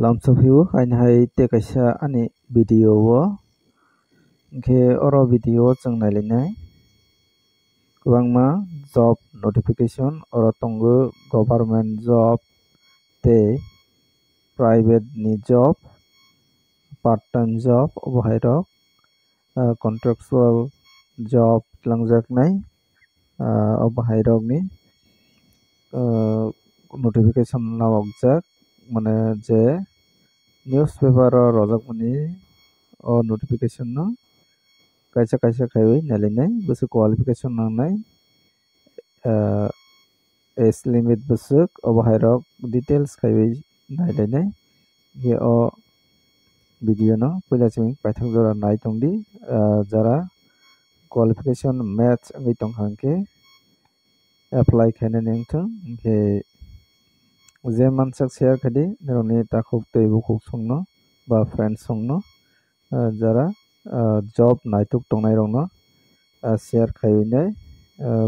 Lots of you and hai te kaisa ani video o ke oro video chung nailinai kwangma job notification oro tongo government job te private ni job part time job obahairok contractual job langjak nai obahairok ni notification nawakjak mane je newspaper rojak mani o notification no kaisa kaisa khaiwi nalinai busu qualification nangnai age limit busuk obahairok details khaiwi nailainai ge o video no puila chumi paithak jora nai tongdi jara qualification match ngai tongkhangke apply khaina nengthang ke je mansak share khadi neroni takhok tei bukhuk songno ba friends songno jara job naituk tongnai rokno share khaiwinai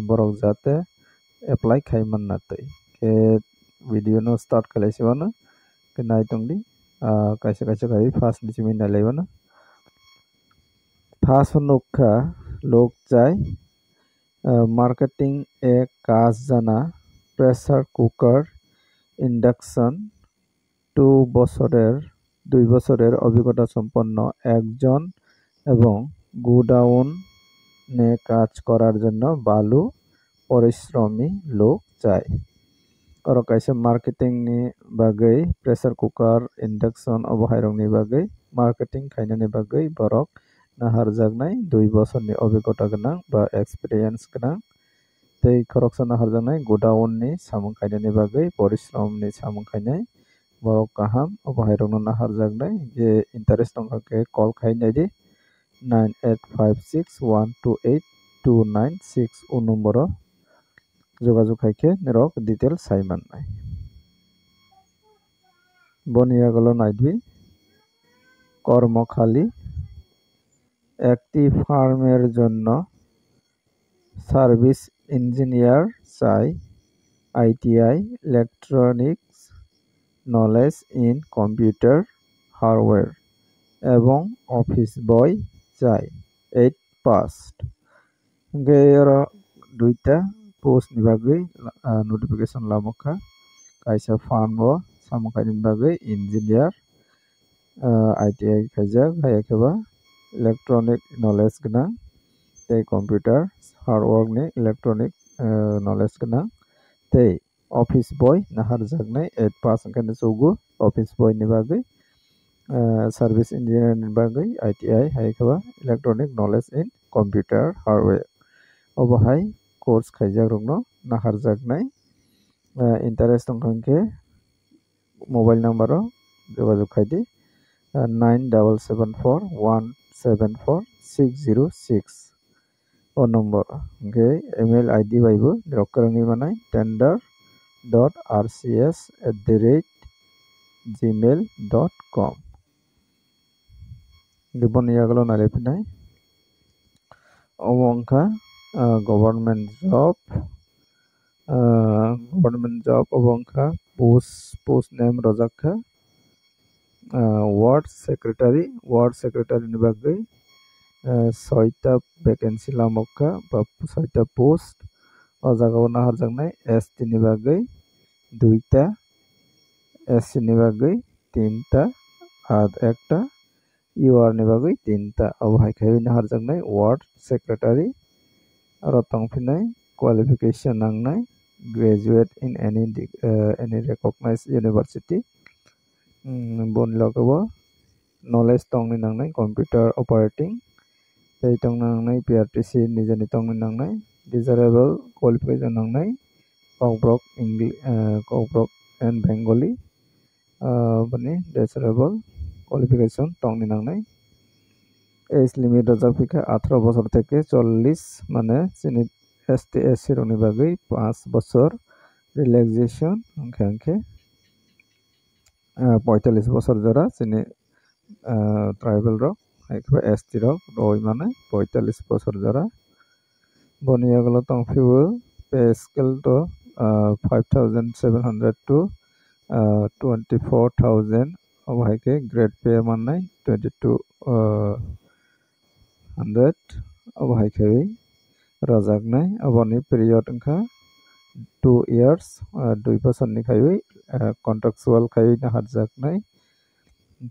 borok jate apply khaiman natui ke video no start kalaisibano ke nai tongdi kaisa kaisa khai first ni chimi nailaibano first nokha lok chai marketing e কাজ জানা pressure cooker induction 2 বছরের অভিজ্ঞতা সম্পন্ন একজন এবং godown নে কাজ করার জন্য বালু পরিশ্রমী লোক চাই और kaisa marketing ni bagai pressure cooker induction obahairok ni bagai marketing khaina ni bagai borok naharjaknai 2 বছর ni অভিজ্ঞতা ganang ba experience ganang tei khoroksa naharjaknai godown ni samung khaina ni bagai porishrom ni samung khainai borok kaham obahairok no naharjaknai je interest tongkha ke call khainai di 9856128296 o number যোগাযোগ খাইকে নিরক detail Saiman নাই বনিয়া গেল নাইবি কর্মখালি একটি ফার্মের জন্য service engineer চাই ITI electronics knowledge in computer hardware এবং office বয় চাই 8 পাস্ট গের দুইটা post ni bagai notification lamokha kaisa farm o samukhaini bagai engineer ITI khaijak hayakeba electronic knowledge gana tei computer hardware ni electronic knowledge gana tei office boy naharjaknai 8 pass angkane chugu office boy ni bagai service engineer ni bagai ITI hayakeba electronic knowledge in computer hardware obohai course khaijak rokno naharjaknai interest tongkhangke mobile number o jogajog khaidi 9741746006 o number ke email id baibo rokkarangni manai tender.rcs@gmail.com gibon yagalo nalepinai omongkha government job obongkha post name rojakha ward secretary ni bagai 6 ta vacancy lamokha ba 6 ta post o jagao naharjaknai ST ni bagai 2 ta SC ni bagai 3 ta আর একটা UR ni bagai 3 ta obhai khai naharjaknai ward secretary aro tongphinai qualification nangnai graduate in any recognized university bonlogabo knowledge tongni nangnai computer operating tei tong nangnai PRTC nijani tongni nangnai desirable qualification nangnai kokbrok english kokbrok and bengali bani desirable qualification tongni nangnai age limit rojak 18 বছর থেকে 40 মানে চিনি ST SC Roni বাগৈ 5 বছর relaxation অংকে 45 বছর যারা চিনি tribal rock একবার ST রক রই মানে 45 বছর যারা বনিয়া গেল তংফিউ পে স্কেল তো 5700 to 24,000 अबहायके ग्रेड पे माननाय 2200 अबहायके रजाकनाय अबनि पिरियड अंखा 2 years 2 बोसोरनि खायै कन्ट्राक्चुअल खायै हारजाकनाय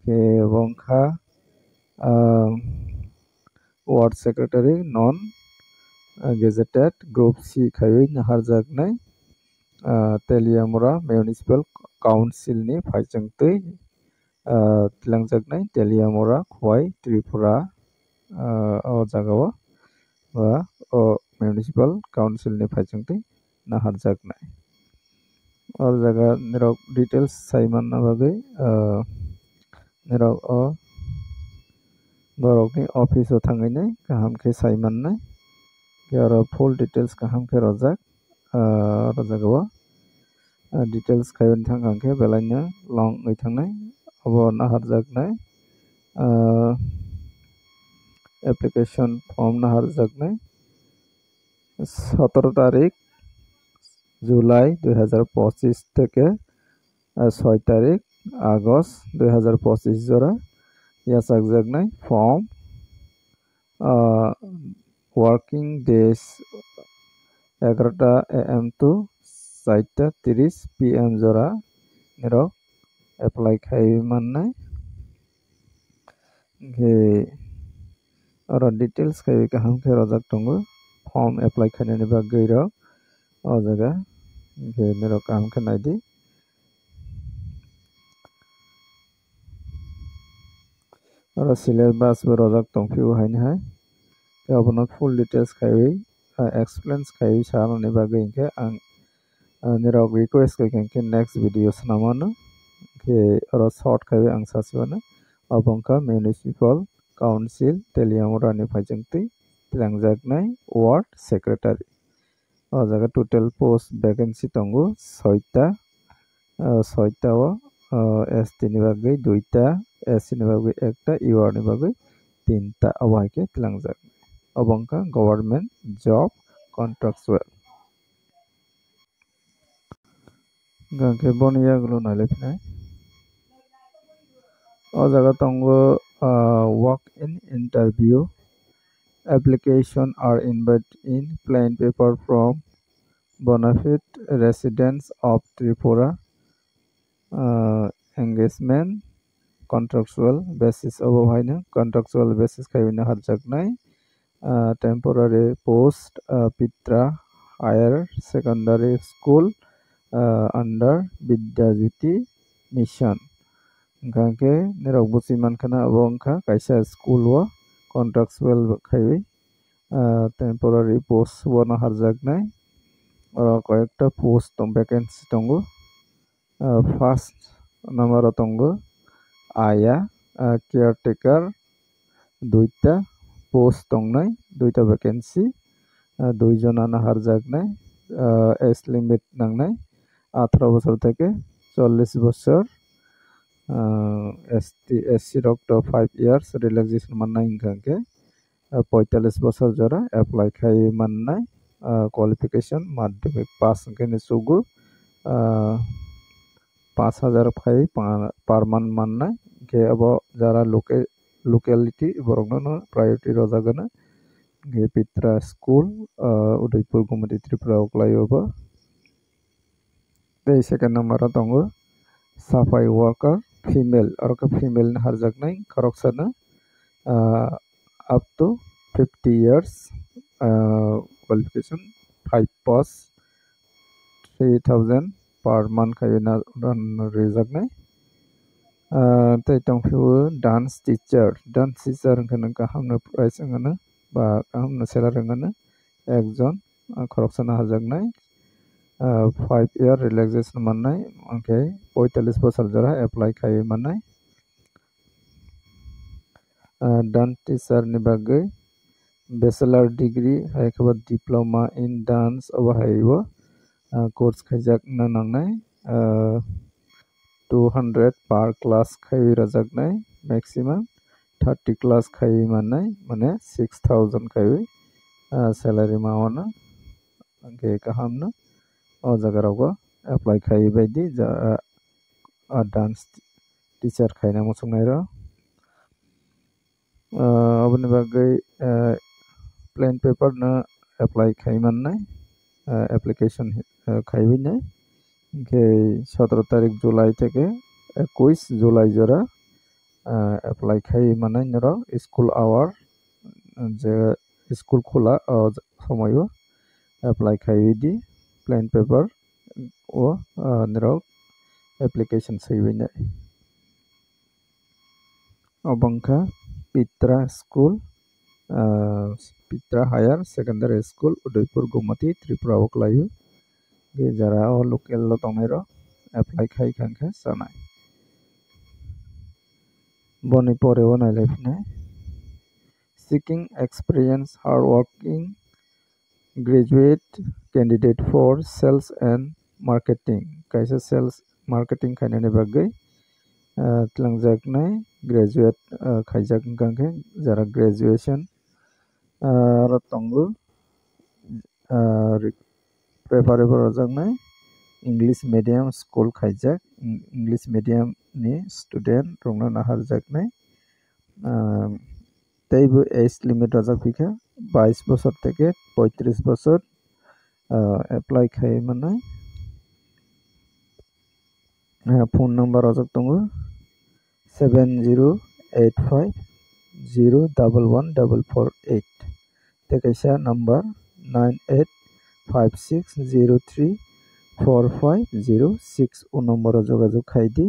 के बंखा ward secretary non gazetted group C खायै हारजाकनाय तेलियामुरा म्युनिसिपल काउन्सिल नि फाइजोंतै तिलांजाकनाय तेलियामुरा खवाई त्रिपुरा जागाव बा म्युनिसिपल काउन्सिल नि फाइजोंतै नाहारजाकनाय और जागा निरक डिटेल्स साइमान ना बागै निरक बरकनि ऑफिसो थांगैनाय गाहामखे साइमाननाय और फुल डिटेल्स गाहामखे रजाक रजागाव डिटेल्स खायन थांगांखे बेलायनो लं गै थांनाय अब नाहारजाकनाय एप्लीकेशन फॉर्म नाहारजाकनाय 17 तारीख जुलाई 2025 থেকে 6 तारीख আগস্ট 2025 জোড়া ইয়াসাকজাকনাय फॉर्म वर्किंग डेज 11টা AM to 4টা 30 PM জোড়া নিরক एप्लाई खायमाननाय और डिटेल्स खाय गाहामखे रजाक दंगो फॉर्म एप्लाई खायनायनि बागै रक ओ जागा निरक गाहामखे नायदि और सिलेबास बो रजाक दंफिउ हायनि हाय गाबोन फुल डिटेल्स खायै एक्सप्लेन्स खायै सारनि बागै इनके आं निरक रिक्वेस्ट खायके नेक्स्ट वीडियोस नामानो के और शॉर्ट खायै आं सासिबानो अबंका म्युनिसिपल काउन्सिल तेलियामुरानि फाइजोंतै तिलांजाकनाय वार्ड सेक्रेटारि ओ जागा टोटल पोस्ट वैकेंसी दंगो 6टा 6टा एसटी नि बागै 2टा एससी नि बागै 1टा यूआर नि बागै 3टा अबहायके तिलांजाकनाय अबंका गवर्नमेंट जॉब कॉन्ट्रैक्चुअल गांके बनिया गुलो नायलेफिनाय ओ जागा दंगो walk in interview application are invited in plain paper from bonafide residents of Tripura engagement contractual basis अबहायनो contractual basis खायनो हारजाकनाय temporary post Pitra higher secondary school under Vidyajyoti mission गांके निरक बुसिमान खाना अबंखा कायसा school व contractual खायवे temporary post व नाहारजाकनाय और कयेकटा post दं vacancy दंगो first number दंगो आया caretaker 2टा post दंनाय 2टा vacancy 2 जना नाहारजाकनाय age limit नांनाय 18 বছর থেকে 40 বছর एससी डॉक्टर 5 years रिलैक्सेशन माननाय इंखांके 45 বছর जरा एप्लाई खाई माननाय क्वालिफिकेशन माध्यमिक पास के सुगु 5000 खाई पर मंथ माननाय के अब जरा लोकेलिटी बरगनो प्रायोरिटी रजागना के पित्रा स्कूल उदयपुर गुमती त्रिपुरा फ्लाईओवर ते सेकंड नंबर दंगो सफाई वर्कर फीमेल और female हारजाकनाय करक्सना up to 50 years qualification 5 post 3000 per month खायना रिजाकनाय ते दंफिउ डांस टीचर होनखो गाहामनो प्राइस होनो बा गाहामनो सेलारि होनो एकजन करक्सना हारजाकनाय 5 year रिलैक्सेशन माननाय ओके 45 বছর जरा एप्लाई खाई माननाय डांस टीचर नि बागै बैचलर डिग्री हायखबा डिप्लोमा इन डांस अबहायबो कोर्स खायजाकना नांनाय 200 पर क्लास खाई रजाकनाय मैक्सिमम 30 क्लास खाई माननाय माने 6000 खाई सैलरी मावना ओके गाहामनो ओ जागारावबो एप्लाई खाई बायदि dance teacher khaina musuknai ro oboni bagai plain paper na apply khaimannai application khaibinai ke 17 তারিখ জুলাই থেকে 21 জুলাই জোড়া apply খাইমানাই নর স্কুল আওয়ার যে স্কুল খোলা সময়ও apply খাইদি plain paper ও নর application সাইবিনাই অবংখা পিত্রা স্কুল পিত্রা higher secondary school Udaipur Gomati Tripura ওকলায়ু गे जरा लोकल तंगनाइरो एप्लाइ खाइ खांखे जानाय बनि परेव नायलायफिनाय seeking experience hard working graduate candidate for sales and marketing kaisa sales marketing khainani bagai tlangjaknai graduate khaijak gankhe jara graduation ro tongo preparable rojaknai English medium school khaijak English medium ni student rongna naharjaknai teibo age limit rojak pika 22 বছর থেকে 35 বছর apply khaimanai phone number rojak tongo 7085011448 te kaisa number 9856034506 o number jogajog khaidi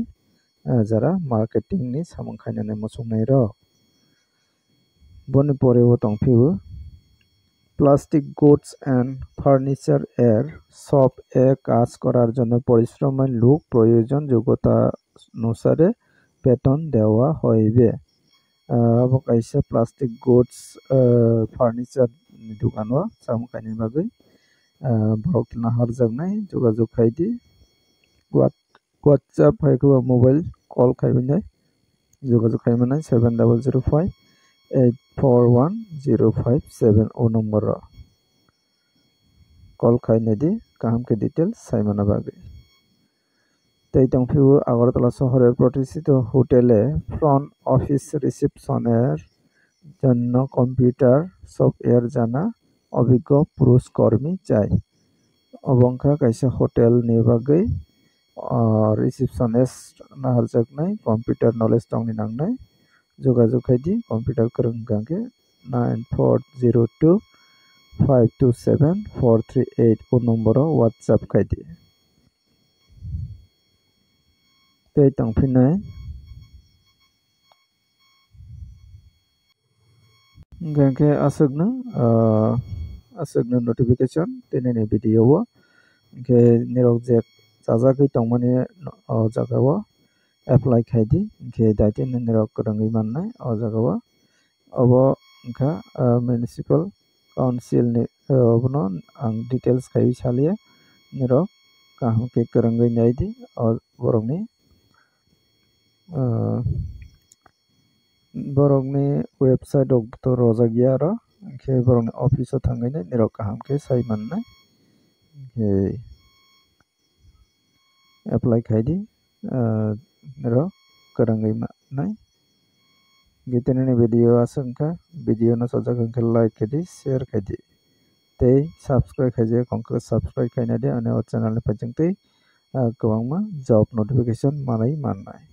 jara marketing ni samung khainani musuknai ro boni porebo tongphibo plastic goods and furniture এর shop এ কাজ করার জন্য পরিশ্রমী লোক প্রয়োজন যোগ্যতা অনুসারে বেতন দেওয়া হইবে এবং কাইসা প্লাস্টিক গুডস ফার্নিচার দোকানো সামখানি বাগৈ ব্রক নাহার জাগনাই যোগাযোগ খাইদি হোয়াটসঅ্যাপ হাইকবা মোবাইল কল খাইবিনাই যোগাযোগ খাইমানাই 7005 841057 o number call khainedi kaham ke details saimana bagai tei tongphiu agartala শহরের প্রতিষ্ঠিত হোটেলে ফ্রন্ট অফিস রিসেপশনের জন্য কম্পিউটার সফটওয়্যার জানা অভিজ্ঞ পুরুষ কর্মী চাই অবংখা কাইসা hotel ni bagai receptionist naharjaknai computer knowledge tongni nangnai যোগাযোগ খাইদি কম্পিউটার করং গাঙ্গে 9402527438 ও নম্বর WhatsApp খাইদি tei tongphinai gankhe asukno notification tinini video o ke nirok je jajagui tongmani o jagao apply khaidi ke daite nirok korangui mannai o jagao obo kha municipal council ni obono ang details khai salia nirok kaham ke korangui naidi o borokni website ok to rojagia ro ke borokni office o thangai nirok kaham ke sai mannai ke apply khaidi nirok korangui mannai gitenini video asungkha video no sajak ke like kedi share kedi tei subscribe khaije kongkha subscribe khainadi ane o channel ni pajingtei kwbangma job notification manai mannai।